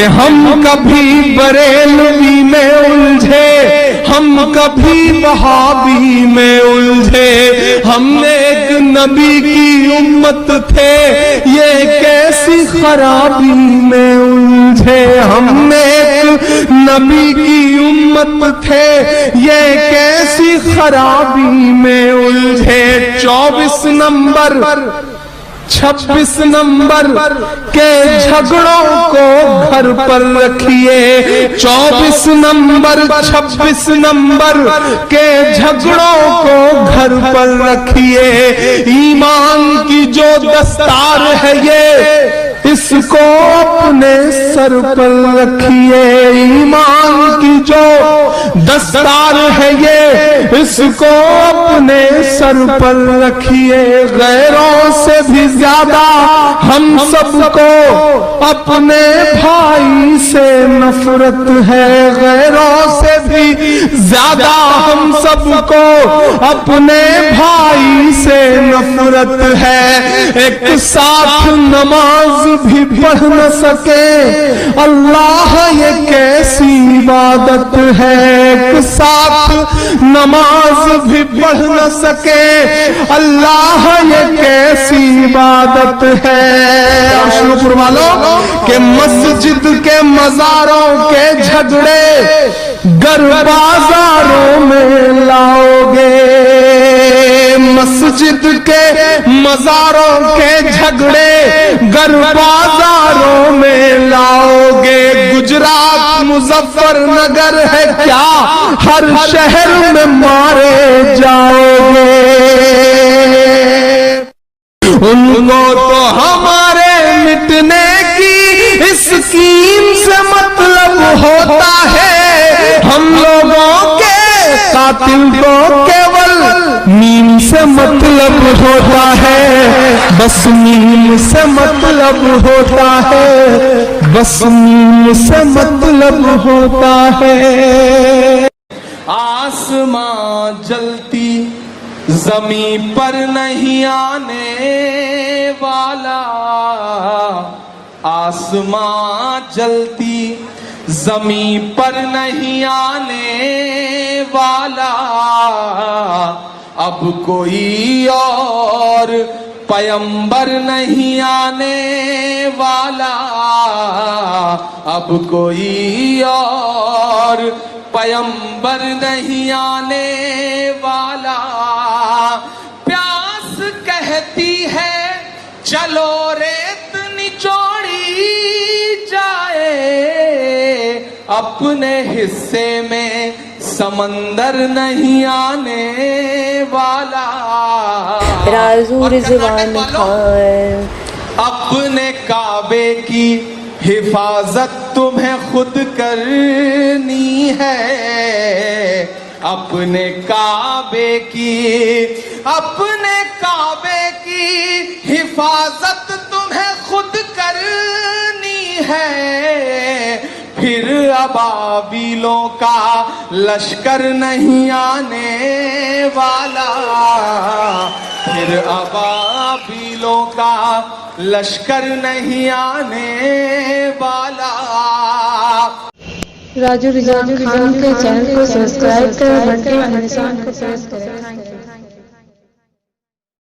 کہ ہم کبھی بریلوی میں الجھے، ہم کبھی وہابی میں الجھے، ہم ایک نبی کی امت تھے، یہ کیسی خرابی میں الجھے، ہم ایک نبی کی امت تھے، یہ کیسی خرابی میں الجھے۔ 24 نمبر 26 نمبر کے جھگڑوں کو گھر پر رکھیے، 24 نمبر 26 نمبر کے جھگڑوں کو گھر پر رکھیے۔ ایمان کی جو دستار ہے یہ اس کو اپنے سر پر رکھیے، ایمان کی جو دستار ہے یہ اس کو اپنے سر پر رکھیے۔ غیروں سے بھی زیادہ ہم سب کو اپنے بھائی سے نفرت ہے، غیروں سے بھی زیادہ ہم سب کو اپنے بھائی سے نفرت ہے۔ ایک ساتھ نماز بھی پڑھ نہ سکے، اللہ یہ کیسی عبادت ہے، ایک ساتھ نماز بھی پڑھ نہ سکے، اللہ یہ کیسی عبادت ہے۔ شروع فرما لو کہ مسجد کے مزاروں کے جھگڑے گر بازاروں میں لاؤ گے، مسجد کے مزاروں کے جھگڑے گر بازاروں میں لاؤ گے۔ گجرات مظفر نگر ہے کیا، ہر شہر میں مارے جاؤ گے، ان کو تو ہمارے مٹنے کی اسکیم سے مطلب ہوتا ہے، ہم لوگوں کے قاتل کو کیول نیم سے مطلب ہوتا ہے، بس نیم سے مطلب ہوتا ہے، بس نیم سے مطلب ہوتا ہے۔ آسمان جلتی زمین پر نہیں آنے والا، آسمان جلتی زمین پر نہیں آنے والا، اب کوئی اور پیمبر نہیں آنے والا، اب کوئی اور پیمبر نہیں آنے والا۔ پیاس کہتی ہے چلو ریت نچوڑی جائے، اپنے حصے میں سمندر نہیں آنے والا۔ رازو رضوان خان، اپنے کعبے کی حفاظت تمہیں خود کرنی ہے، اپنے کعبے کی حفاظت تمہیں خود کرنی ہے، پھر ابابیلوں کا لشکر نہیں آنے والا، پھر ابابیلوں کا لشکر نہیں آنے والا۔ راجو رضوان خان کے چینل کو سبسکرائب کریں، گھنٹی کے نشان کو پریس کریں۔